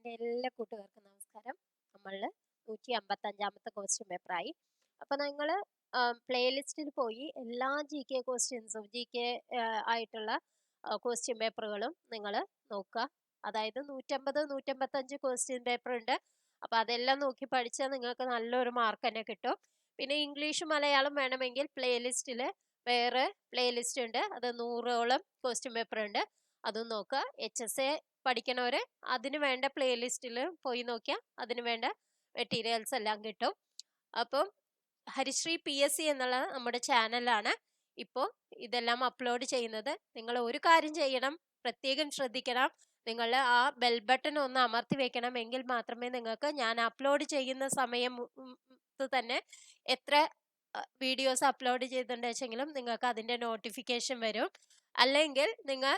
എൻ്റെ എല്ലാ കൂട്ടുകാർക്കും നമസ്കാരം. നമ്മൾ 155ാമത്തെ ക്വസ്റ്റ്യൻ പേപ്പറായി. അപ്പോൾ നിങ്ങൾ പ്ലേലിസ്റ്റിൽ പോയി എല്ലാ ജി കെ ക്വസ്റ്റ്യൻസും ജി കെ ആയിട്ടുള്ള ക്വസ്റ്റ്യൻ പേപ്പറുകളും നിങ്ങൾ നോക്കുക. അതായത് 150 155 ക്വസ്റ്റ്യൻ പേപ്പർ ഉണ്ട്. അപ്പോൾ അതെല്ലാം നോക്കി പഠിച്ചാൽ നിങ്ങൾക്ക് നല്ലൊരു മാർക്ക് തന്നെ കിട്ടും. പിന്നെ ഇംഗ്ലീഷ് മലയാളം വേണമെങ്കിൽ പ്ലേലിസ്റ്റിൽ വേറെ പ്ലേലിസ്റ്റ് ഉണ്ട്. അത് 100ഓളം ക്വസ്റ്റ്യൻ പേപ്പർ ഉണ്ട്. അതും നോക്കുക. HSA പഠിക്കണവർ അതിന് വേണ്ട പ്ലേലിസ്റ്റിൽ പോയി നോക്കിയാൽ അതിന് വേണ്ട മെറ്റീരിയൽസ് എല്ലാം കിട്ടും. അപ്പം ഹരിശ്രീ PSC എന്നുള്ള നമ്മുടെ ചാനലാണ് ഇപ്പോൾ ഇതെല്ലാം അപ്ലോഡ് ചെയ്യുന്നത്. നിങ്ങൾ ഒരു കാര്യം ചെയ്യണം, പ്രത്യേകം ശ്രദ്ധിക്കണം. നിങ്ങൾ ആ ബെൽ ബട്ടൺ ഒന്ന് അമർത്തി വെക്കണം. എങ്കിൽ മാത്രമേ നിങ്ങൾക്ക് ഞാൻ അപ്ലോഡ് ചെയ്യുന്ന സമയം തന്നെ എത്ര വീഡിയോസ് അപ്ലോഡ് ചെയ്തിട്ടുണ്ട് വെച്ചെങ്കിലും നിങ്ങൾക്ക് അതിൻ്റെ നോട്ടിഫിക്കേഷൻ വരും. അല്ലെങ്കിൽ നിങ്ങൾ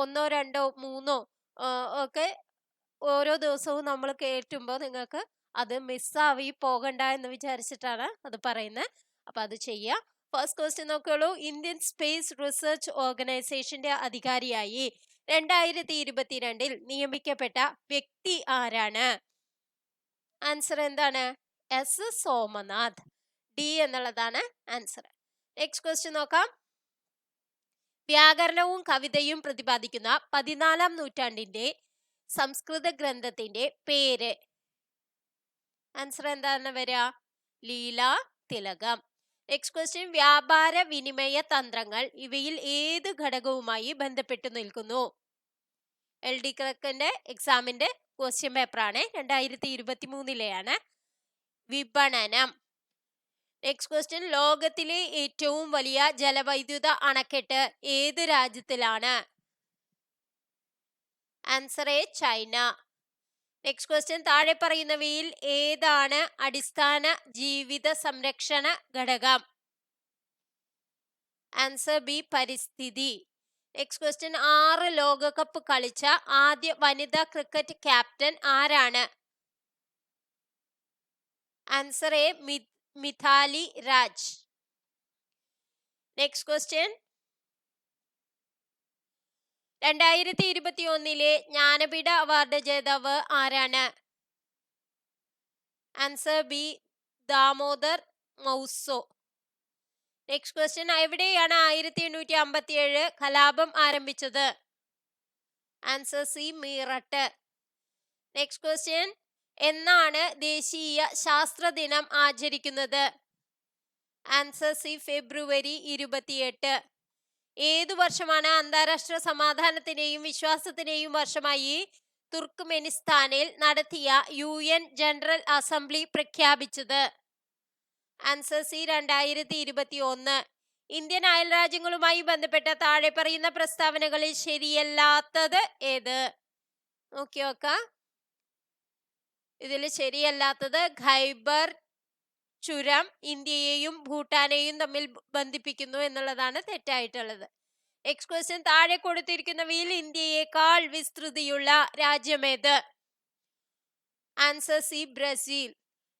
1 2 3 ഒക്കെ ഓരോ ദിവസവും നമ്മൾ കയറ്റുമ്പോൾ നിങ്ങൾക്ക് അത് മിസ്സായി പോകണ്ട എന്ന് വിചാരിച്ചിട്ടാണ് അത് പറയുന്നത്. അപ്പം അത് ചെയ്യുക. ഫസ്റ്റ് ക്വസ്റ്റ്യൻ നോക്കിയോളൂ. ഇന്ത്യൻ സ്പേസ് റിസർച്ച് ഓർഗനൈസേഷന്റെ അധികാരിയായി 2022 നിയമിക്കപ്പെട്ട വ്യക്തി ആരാണ്? ആൻസർ എന്താണ്? S സോമനാഥ്. D എന്നുള്ളതാണ് ആൻസർ. നെക്സ്റ്റ് ക്വസ്റ്റ്യൻ നോക്കാം. വ്യാകരണവും കവിതയും പ്രതിപാദിക്കുന്ന 14ാം നൂറ്റാണ്ടിന്റെ സംസ്കൃത ഗ്രന്ഥത്തിന്റെ പേര്? ആൻസർ എന്താണ് വരിക? ലീലാ തിലകം. Next question. വ്യാപാര വിനിമയ തന്ത്രങ്ങൾ ഇവയിൽ ഏത് ഘടകവുമായി ബന്ധപ്പെട്ടു നിൽക്കുന്നു? LD ക്ലർക്കിന്റെ എക്സാമിന്റെ ക്വസ്റ്റ്യൻ പേപ്പറാണ്. 2023 വിപണനം. Next question. ലോകത്തിലെ ഏറ്റവും വലിയ ജലവൈദ്യുത അണക്കെട്ട് ഏത് രാജ്യത്തിലാണ്? Answer A China. Next question. താഴെ പറയുന്നവയിൽ ഏതാണ് അടിസ്ഥാന ജീവിത സംരക്ഷണ ഘടകം? ആൻസർ ബി പരിസ്ഥിതി. Next question. 6 ലോകകപ്പ് കളിച്ച ആദ്യ വനിതാ ക്രിക്കറ്റ് ക്യാപ്റ്റൻ ആരാണ്? Answer A Mithali Raj. Next question. 2021 Jnanpith award ജേതാവ് ആരാണ്? Answer B Damodar Mauzo. Next question. എവിടെയാണ് 1857 കലാപം ആരംഭിച്ചത്? Answer C Meerut. Next question. എന്നാണ് ദേശീയ ശാസ്ത്ര ദിനം ആചരിക്കുന്നത്? ആൻസർ സി ഫെബ്രുവരി 28. ഏതു വർഷമാണ് അന്താരാഷ്ട്ര സമാധാനത്തിന്റെയും വിശ്വാസത്തിന്റെയും വർഷമായി തുർക്ക്മെനിസ്ഥാനിൽ നടത്തിയ UN ജനറൽ അസംബ്ലി പ്രഖ്യാപിച്ചത്? Answer C 2021. ഇന്ത്യൻ അയൽരാജ്യങ്ങളുമായി ബന്ധപ്പെട്ട താഴെ പറയുന്ന പ്രസ്താവനകളിൽ ശരിയല്ലാത്തത് ഏത്? നോക്കി നോക്കാം. ഇതിൽ ശരിയല്ലാത്തത് ഖൈബർ ചുരം ഇന്ത്യയെയും ഭൂട്ടാനെയും തമ്മിൽ ബന്ധിപ്പിക്കുന്നു എന്നുള്ളതാണ് തെറ്റായിട്ടുള്ളത്. Next question. താഴെ കൊടുത്തിരിക്കുന്നവയിൽ ഇന്ത്യയേക്കാൾ വിസ്തൃതിയുള്ള രാജ്യമേത്? Answer C Brazil.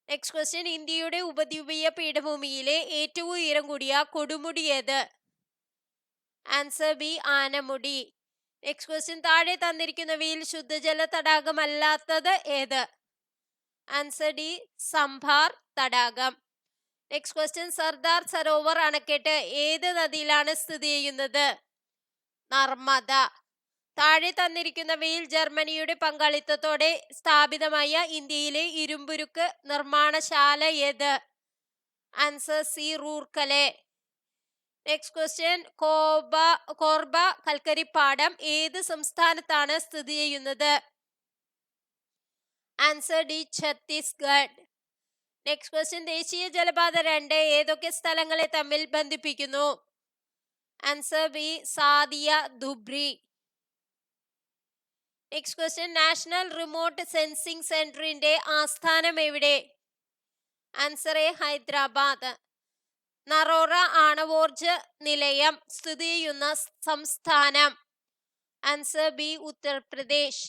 Next question. ഇന്ത്യയുടെ ഉപദ്വീപീയ പീഠഭൂമിയിലെ ഏറ്റവും ഉയരം കൂടിയ കൊടുമുടി ഏത്? Answer B Anamudi. Next question. താഴെ തന്നിരിക്കുന്നവയിൽ ശുദ്ധജല തടാകമല്ലാത്തത് ഏത്? ആൻസർ ഡി സംഭാർ തടാകം. Next question. സർദാർ സരോവർ അണക്കെട്ട് ഏത് നദിയിലാണ് സ്ഥിതി ചെയ്യുന്നത്? നർമ്മദ. താഴെ തന്നിരിക്കുന്നവയിൽ ജർമ്മനിയുടെ പങ്കാളിത്തത്തോടെ സ്ഥാപിതമായ ഇന്ത്യയിലെ ഇരുമ്പുരുക്ക് നിർമ്മാണശാല ഏത്? Answer C Rourkela. Next question. Korba കൽക്കരിപ്പാടം ഏത് സംസ്ഥാനത്താണ് സ്ഥിതി ചെയ്യുന്നത്? Answer D Chhattisgarh. Next question. ദേശീയ ജലപാത 2 ഏതൊക്കെ സ്ഥലങ്ങളെ തമ്മിൽ ബന്ധിപ്പിക്കുന്നു? Answer B Sadiya Dhubri. Next question. National remote sensing സെന്ററിന്റെ ആസ്ഥാനം എവിടെ? Answer A Hyderabad. നറോറ ആണവോർജ നിലയം സ്ഥിതി ചെയ്യുന്ന സംസ്ഥാനം? Answer B Uttar Pradesh.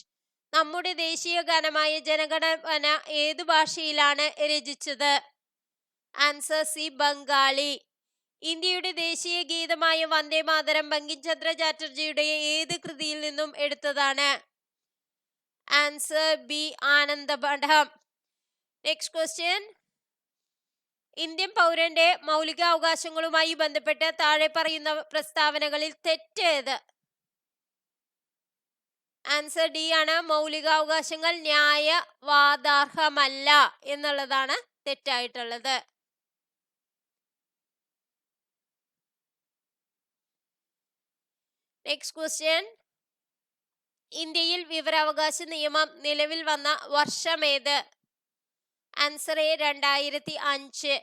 നമ്മുടെ ദേശീയ ഗാനമായ ജനഗണമന ഏതു ഭാഷയിലാണ് രചിച്ചത്? Answer C Bengali. ഇന്ത്യയുടെ ദേശീയ ഗീതമായ വന്ദേ മാതരം ബങ്കിം ചന്ദ്ര ചാറ്റർജിയുടെ ഏത് കൃതിയിൽ നിന്നും എടുത്തതാണ്? Answer B Anandamath. Next question. Indian പൗരന്റെ മൗലികാവകാശങ്ങളുമായി ബന്ധപ്പെട്ട് താഴെ പറയുന്ന പ്രസ്താവനകളിൽ തെറ്റേത്? ആൻസർ ഡി ആണ്. മൗലികാവകാശങ്ങൾ ന്യായവാദാർഹമല്ല എന്നുള്ളതാണ് തെറ്റായിട്ടുള്ളത്. Next question. ഇന്ത്യയിൽ വിവരാവകാശ നിയമം നിലവിൽ വന്ന വർഷമേത്? Answer A 2005.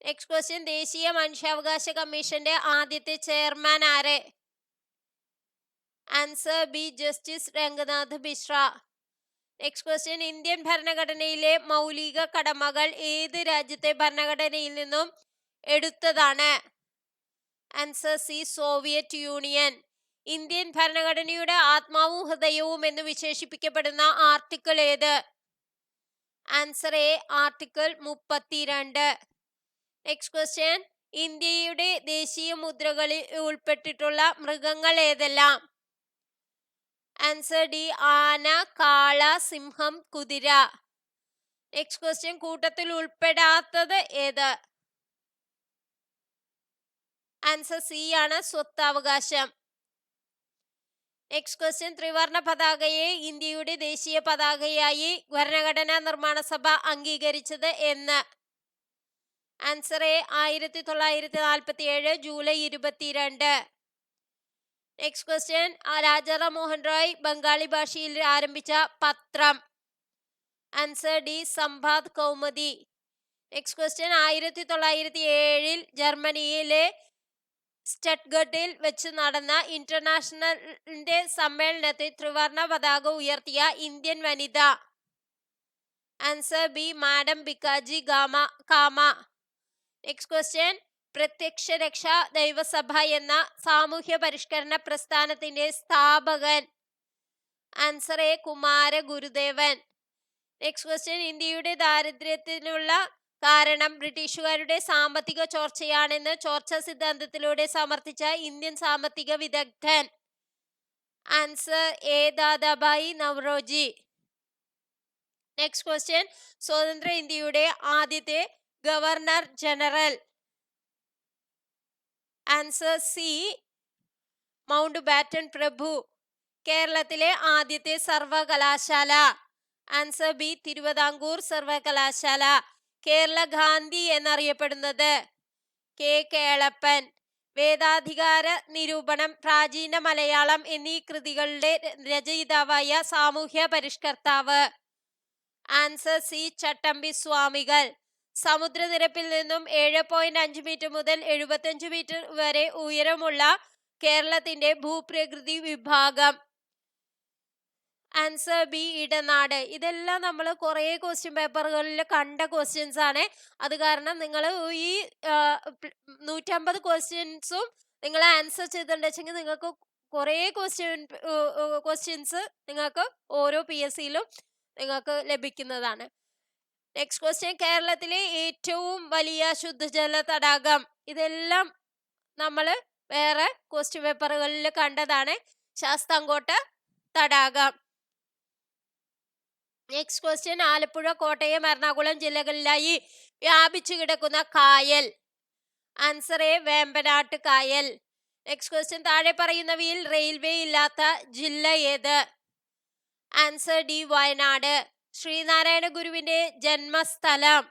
Next question. ദേശീയ മനുഷ്യാവകാശ കമ്മീഷന്റെ ആദ്യത്തെ ചെയർമാൻ ആര്? Answer B justice Ranganath Mishra. Next question. Indian ഭരണഘടനയിലെ മൗലിക കടമകൾ ഏത് രാജ്യത്തെ ഭരണഘടനയിൽ നിന്നും എടുത്തതാണ്? Answer C Soviet Union. Indian ഭരണഘടനയുടെ ആത്മാവും ഹൃദയവും എന്ന് വിശേഷിപ്പിക്കപ്പെടുന്ന ആർട്ടിക്കിൾ ഏത്? Answer A article 32. Next question. ഇന്ത്യയുടെ ദേശീയ മുദ്രകളിൽ ഉൾപ്പെട്ടിട്ടുള്ള മൃഗങ്ങൾ ഏതെല്ലാം? ആൻസർ ഡി ആന, കാള, സിംഹം, കുതിര. Next question. കൂട്ടത്തിൽ ഉൾപ്പെടാത്തത് ഏത്? ആൻസർ സി ആണ് സ്വത്തവകാശം. Next question. ത്രിവർണ പതാകയെ ഇന്ത്യയുടെ ദേശീയ പതാകയായി ഭരണഘടനാ നിർമ്മാണ സഭ അംഗീകരിച്ചത് എന്ന്? Answer A 1947 July 22. Next question. Rajaram Mohan Roy Bengali ഭാഷയിൽ ആരംഭിച്ച പത്രം? Answer D Sambad Kaumudi. Next question. 1907 ജർമ്മനിയിലെ സ്റ്റട്ട്ഗട്ടിൽ വെച്ച് നടന്ന ഇന്റർനാഷണലിന്റെ സമ്മേളനത്തിൽ ത്രിവർണ പതാക ഉയർത്തിയ ഇന്ത്യൻ വനിത? Answer B madam Bhikaji Cama. Next question. പ്രത്യക്ഷ രക്ഷാ ദൈവസഭ എന്ന സാമൂഹ്യ പരിഷ്കരണ പ്രസ്ഥാനത്തിന്റെ സ്ഥാപകൻ? ആൻസർ എ കുമാര ഗുരുദേവൻ. Next question. ഇന്ത്യയുടെ ദാരിദ്ര്യത്തിനുള്ള കാരണം ബ്രിട്ടീഷുകാരുടെ സാമ്പത്തിക ചോർച്ചയാണെന്ന് ചോർച്ച സിദ്ധാന്തത്തിലൂടെ സമർത്ഥിച്ച ഇന്ത്യൻ സാമ്പത്തിക വിദഗ്ധൻ? Answer A Dadabhai Naoroji. Next question. സ്വതന്ത്ര ഇന്ത്യയുടെ ആദ്യത്തെ governor general? Answer C Mountbatten പ്രഭു. കേരളത്തിലെ ആദ്യത്തെ സർവകലാശാല? ആൻസർ ബി തിരുവിതാംകൂർ സർവകലാശാല. കേരള ഗാന്ധി എന്നറിയപ്പെടുന്നത്? കെ കേളപ്പൻ. വേദാധികാര നിരൂപണം, പ്രാചീന മലയാളം എന്നീ കൃതികളുടെ രചയിതാവായ സാമൂഹ്യ പരിഷ്കർത്താവ്? ആൻസർ സി ചട്ടമ്പി സ്വാമികൾ. സമുദ്രനിരപ്പിൽ നിന്നും 7.5 മീറ്റർ മുതൽ 75 മീറ്റർ വരെ ഉയരമുള്ള കേരളത്തിന്റെ ഭൂപ്രകൃതി വിഭാഗം? ആൻസർ ബി ഇടനാട്. ഇതെല്ലാം നമ്മൾ കുറേ ക്വസ്റ്റ്യൻ പേപ്പറുകളിൽ കണ്ട ക്വസ്റ്റ്യൻസ് ആണ്. അത് കാരണം നിങ്ങൾ ഈ 150 ക്വസ്റ്റ്യൻസും നിങ്ങൾ ആൻസർ ചെയ്തിട്ടുണ്ടെങ്കിൽ നിങ്ങൾക്ക് കുറേ ക്വസ്റ്റ്യൻസ് നിങ്ങൾക്ക് ഓരോ PSCയിലും നിങ്ങൾക്ക് ലഭിക്കുന്നതാണ്. Next question. കേരളത്തിലെ ഏറ്റവും വലിയ ശുദ്ധജല തടാകം? ഇതെല്ലാം നമ്മൾ വേറെ ക്വസ്റ്റ്യൻ പേപ്പറുകളിൽ കണ്ടതാണ്. ശാസ്താംകോട്ട തടാകം. Next question. ആലപ്പുഴ, കോട്ടയം, എറണാകുളം ജില്ലകളിലായി വ്യാപിച്ചു കിടക്കുന്ന കായൽ? ആൻസർ എ വേമ്പനാട്ട് കായൽ. Next question. താഴെ പറയുന്നവയിൽ റെയിൽവേ ഇല്ലാത്ത ജില്ല ഏത്? Answer D Wayanad. ശ്രീനാരായണ ഗുരുവിന്റെ ജന്മസ്ഥലം?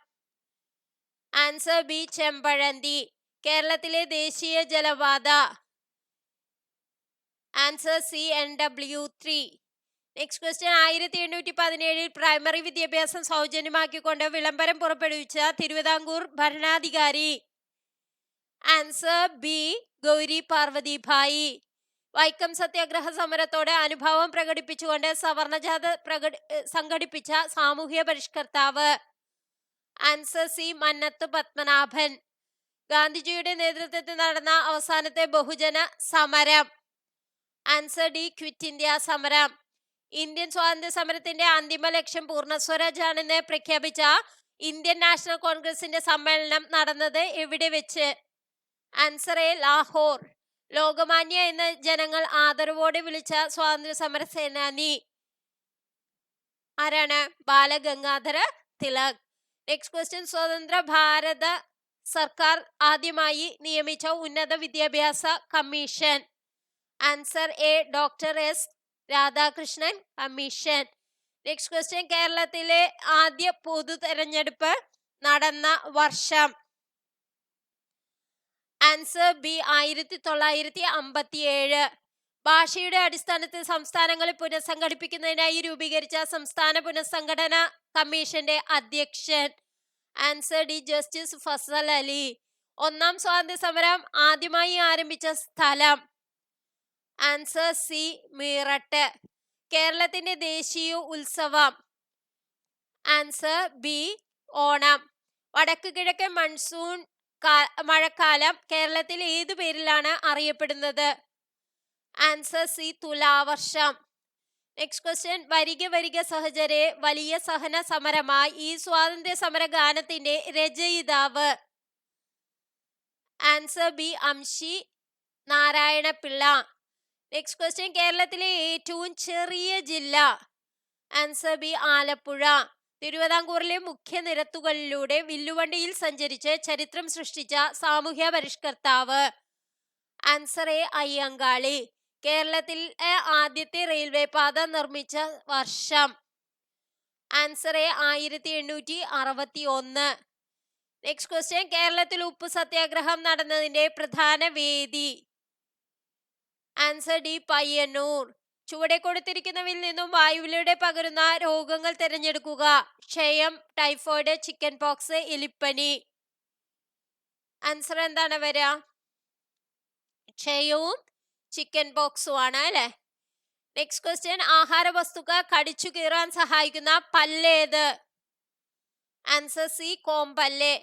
Answer B Chempazhanthi. കേരളത്തിലെ ദേശീയ ജലപാത? Answer C NW3. Next question. 1817 primary വിദ്യാഭ്യാസം സൗജന്യമാക്കിക്കൊണ്ട് വിളംബരം പുറപ്പെടുവിച്ച തിരുവിതാംകൂർ ഭരണാധികാരി? Answer B Gowri Parvathi Bayi. വൈക്കം സത്യാഗ്രഹ സമരത്തോട് അനുഭാവം പ്രകടിപ്പിച്ചുകൊണ്ട് സവർണജാഥ സംഘടിപ്പിച്ച സാമൂഹ്യ പരിഷ്കർത്താവ്? Answer C Mannathu Padmanabhan. ഗാന്ധിജിയുടെ നേതൃത്വത്തിൽ നടന്ന അവസാനത്തെ ബഹുജന സമരം? ആൻസർ ഡി ക്വിറ്റ് ഇന്ത്യ സമരം. ഇന്ത്യൻ സ്വാതന്ത്ര്യ സമരത്തിന്റെ അന്തിമ ലക്ഷ്യം പൂർണ്ണ സ്വരാജ് ആണെന്ന് പ്രഖ്യാപിച്ച ഇന്ത്യൻ നാഷണൽ കോൺഗ്രസിന്റെ സമ്മേളനം നടന്നത് എവിടെ വെച്ച്? Answer A Lahore. ലോകമാന്യ എന്ന് ജനങ്ങൾ ആദരവോടെ വിളിച്ച സ്വാതന്ത്ര്യ സമര സേനാനി? ആരാണ്? ബാലഗംഗാധര തിലക്. നെക്സ്റ്റ് ക്വസ്റ്റ്യൻ, സ്വതന്ത്ര ഭാരത സർക്കാർ ആദ്യമായി നിയമിച്ച ഉന്നത വിദ്യാഭ്യാസ commission. Answer A, doctor S Radhakrishnan commission. Next question, കേരളത്തിലെ ആദ്യ പൊതു തെരഞ്ഞെടുപ്പ് നടന്ന വർഷം. Answer B, 1957. ഭാഷയുടെ അടിസ്ഥാനത്തിൽ സംസ്ഥാനങ്ങൾ പുനഃസംഘടിപ്പിക്കുന്നതിനായി രൂപീകരിച്ച സംസ്ഥാന പുനഃസംഘടന കമ്മീഷന്റെ അധ്യക്ഷൻ. Answer D, justice Fazal Ali. ഒന്നാം സ്വാതന്ത്ര്യ സമരം ആദ്യമായി ആരംഭിച്ച സ്ഥലം. Answer C, Meerut. കേരളത്തിന്റെ ദേശീയ ഉത്സവം. Answer B, Onam. വടക്കു കിഴക്കൻ മൺസൂൺ മഴക്കാലം കേരളത്തിൽ ഏതു പേരിലാണ് അറിയപ്പെടുന്നത്? Answer C, Thulavarsham. Next question, വരിക വരിക സഹചരെ വലിയ സഹന സമരമായി ഈ സ്വാതന്ത്ര്യ സമര ഗാനത്തിന്റെ രചയിതാവ്. Answer B, Amshi Narayana Pillai. Next question, കേരളത്തിലെ ഏറ്റവും ചെറിയ ജില്ല. Answer B, Alappuzha. തിരുവിതാംകൂറിലെ മുഖ്യ നിരത്തുകളിലൂടെ വില്ലുവണ്ടിയിൽ സഞ്ചരിച്ച് ചരിത്രം സൃഷ്ടിച്ച സാമൂഹ്യ പരിഷ്കർത്താവ്. Answer A, Ayyankali. കേരളത്തിലെ ആദ്യത്തെ റെയിൽവേ പാത നിർമ്മിച്ച വർഷം. Answer A, 1861. നെക്സ്റ്റ് ക്വസ്റ്റ്യൻ, കേരളത്തിൽ ഉപ്പു സത്യാഗ്രഹം നടന്നതിന്റെ പ്രധാന വേദി. Answer D, Payyanur. ചുവടെ കൊടുത്തിരിക്കുന്നവയിൽ നിന്നും വായുവിലൂടെ പകരുന്ന രോഗങ്ങൾ തിരഞ്ഞെടുക്കുക. ക്ഷയം, ടൈഫോയിഡ്, ചിക്കൻ പോക്സ്, എലിപ്പനി. ആൻസർ എന്താണ് വരിക? ക്ഷയവും ചിക്കൻ പോക്സും ആണ് അല്ലെ. നെക്സ്റ്റ് ക്വസ്റ്റ്യൻ, ആഹാര വസ്തുക്കൾ കടിച്ചു കീറാൻ സഹായിക്കുന്ന പല്ലേത്? ആൻസർ സി, കോമ്പല്ല്.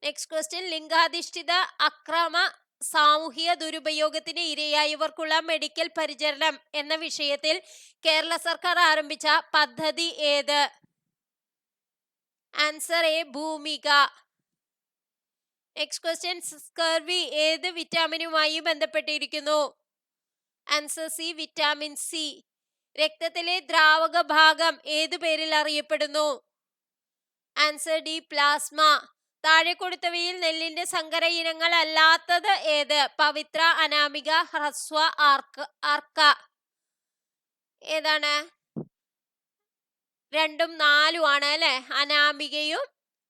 നെക്സ്റ്റ് ക്വസ്റ്റ്യൻ, ലിംഗാധിഷ്ഠിത അക്രമ സാമൂഹിക ദുരുപയോഗത്തിന് ഇരയായവർക്കുള്ള മെഡിക്കൽ പരിചരണം എന്ന വിഷയത്തിൽ കേരള സർക്കാർ ആരംഭിച്ച പദ്ധതി ഏത്? Answer A, Bhumika. Next question, scurvy ഏത് വിറ്റാമിനുമായി ബന്ധപ്പെട്ടിരിക്കുന്നു? Answer C, vitamin C. രക്തത്തിലെ ദ്രാവക ഭാഗം ഏതു പേരിൽ അറിയപ്പെടുന്നു? Answer D, plasma. താഴെ കൊടുത്തവയിൽ നെല്ലിന്റെ സങ്കര ഇനങ്ങൾ അല്ലാത്തത് ഏത്? പവിത്ര, അനാമിക, ഹ്രസ്വ, അർക്ക. ഏതാണ്? 2ഉം 4ഉം ആണ് അല്ലെ. അനാമികയും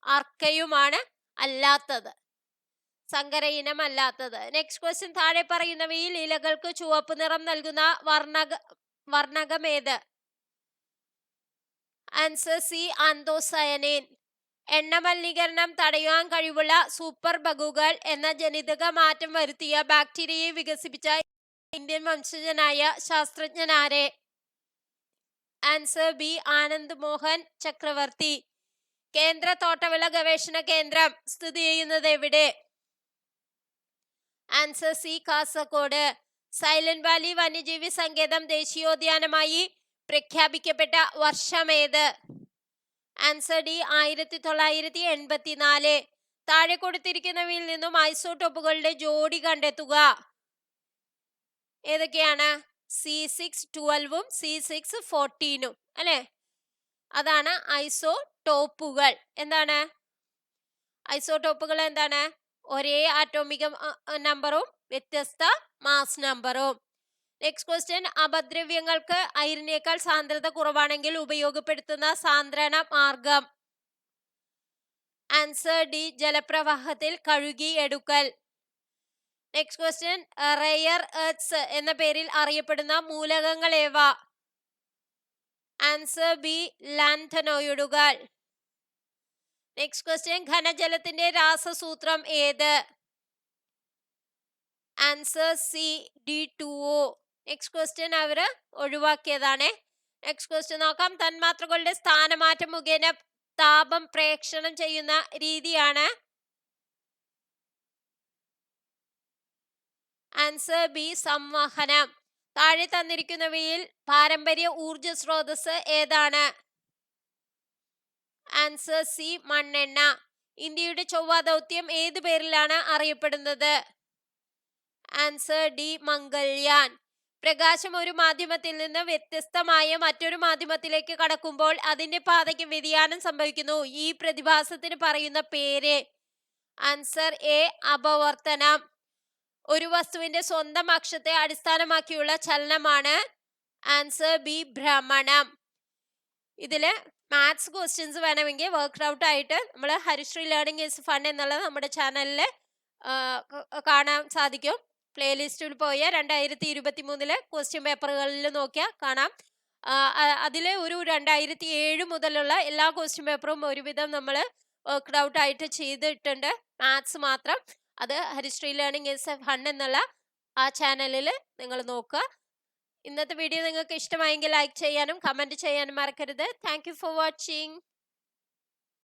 അർക്കയുമാണ് അല്ലാത്തത്, സങ്കര ഇനം അല്ലാത്തത്. നെക്സ്റ്റ് ക്വസ്റ്റ്യൻ, താഴെ പറയുന്നവയിൽ ഇലകൾക്ക് ചുവപ്പ് നിറം നൽകുന്ന വർണ്ണകം ഏത്? Answer C, anthocyanin. എണ്ണ മലിനീകരണം തടയാൻ കഴിവുള്ള സൂപ്പർ ബഗുകൾ എന്ന ജനിതക മാറ്റം വരുത്തിയ ബാക്ടീരിയയെ വികസിപ്പിച്ച ഇന്ത്യൻ വംശജനായ ശാസ്ത്രജ്ഞനാരെ? ആൻസർ ബി, ആനന്ദ് മോഹൻ ചക്രവർത്തി. കേന്ദ്ര തോട്ടവിള ഗവേഷണ കേന്ദ്രം സ്ഥിതി ചെയ്യുന്നത് എവിടെ? Answer C, Kasaragod. Silent Valley വന്യജീവി സങ്കേതം ദേശീയോദ്യാനമായി പ്രഖ്യാപിക്കപ്പെട്ട വർഷമേത്? Answer D, 1984. താഴെ കൊടുത്തിരിക്കുന്നവയിൽ നിന്നും ഐസോടോപ്പുകളുടെ ജോഡി കണ്ടെത്തുക. ഏതൊക്കെയാണ്? C612ഉം C614ഉം അല്ലെ. അതാണ് ഐസോടോപ്പുകൾ. എന്താണ് ഐസോടോപ്പുകൾ? എന്താണ്? ഒരേ ആറ്റോമിക നമ്പറും വ്യത്യസ്ത മാസ് നമ്പറും. നെക്സ്റ്റ് ക്വസ്റ്റ്യൻ, അപദ്രവ്യങ്ങൾക്ക് അയിരിനേക്കാൾ സാന്ദ്രത കുറവാണെങ്കിൽ ഉപയോഗപ്പെടുത്തുന്ന സാന്ദ്രണ മാർഗം. ആൻസർ ഡി, ജലപ്രവാഹത്തിൽ കഴുകി എടുക്കൽ. നെക്സ്റ്റ് ക്വസ്റ്റ്യൻ, റെയർ എർത്ത് എന്ന പേരിൽ അറിയപ്പെടുന്ന മൂലകങ്ങൾ ഏവ? ആൻസർ ബി, ലാൻഥനോയിഡുകൾ. നെക്സ്റ്റ് ക്വസ്റ്റ്യൻ, ഘനജലത്തിന്റെ രാസസൂത്രം ഏത്? Answer C, D2O. Next question അവര് ഒഴിവാക്കിയതാണ്. നെക്സ്റ്റ് ക്വസ്റ്റ്യൻ നോക്കാം. തന്മാത്രകളുടെ സ്ഥാനമാറ്റം മുഖേന താപം പ്രേക്ഷണം ചെയ്യുന്ന രീതിയാണ്? ആൻസർ ബി, സംവഹനം. താഴെ തന്നിരിക്കുന്നവയിൽ പാരമ്പര്യ ഊർജ സ്രോതസ് ഏതാണ്? ആൻസർ സി, മണ്ണെണ്ണ. ഇന്ത്യയുടെ ചൊവ്വ ദൗത്യം ഏതു പേരിലാണ് അറിയപ്പെടുന്നത്? Answer D, Mangalyaan. പ്രകാശം ഒരു മാധ്യമത്തിൽ നിന്ന് വ്യത്യസ്തമായ മറ്റൊരു മാധ്യമത്തിലേക്ക് കടക്കുമ്പോൾ അതിന്റെ പാതയ്ക്ക് വ്യതിയാനം സംഭവിക്കുന്നു. ഈ പ്രതിഭാസത്തിന് പറയുന്ന പേര്. ആൻസർ എ അപവർത്തനം. ഒരു വസ്തുവിന്റെ സ്വന്തം അക്ഷത്തെ അടിസ്ഥാനമാക്കിയുള്ള ചലനമാണ്. ആൻസർ ബി ഭ്രമണം. ഇതില് മാത്സ് ക്വസ്റ്റ്യൻസ് വേണമെങ്കിൽ വർക്ക് ഔട്ട് ആയിട്ട് നമ്മൾ ഹരിശ്രീ ലേണിംഗ് ഈസ് ഫൺ എന്നുള്ളത് നമ്മുടെ ചാനലിൽ കാണാൻ സാധിക്കും. പ്ലേലിസ്റ്റിൽ പോയ 2023 ക്വസ്റ്റ്യൻ പേപ്പറുകളിൽ നോക്കിയാൽ കാണാം. അതിൽ ഒരു 2007 മുതലുള്ള എല്ലാ ക്വസ്റ്റ്യൻ പേപ്പറും ഒരുവിധം നമ്മൾ വർക്ക് ഔട്ട് ആയിട്ട് ചെയ്തിട്ടുണ്ട്. മാത്സ് മാത്രം. അത് ഹരിശ്രീ ലേണിംഗ് ഈസ് ഫൺ എന്നുള്ള ആ ചാനലിൽ നിങ്ങൾ നോക്കുക. ഇന്നത്തെ വീഡിയോ നിങ്ങൾക്ക് ഇഷ്ടമായെങ്കിൽ ലൈക്ക് ചെയ്യാനും കമന്റ് ചെയ്യാനും മറക്കരുത്. Thank you for watching.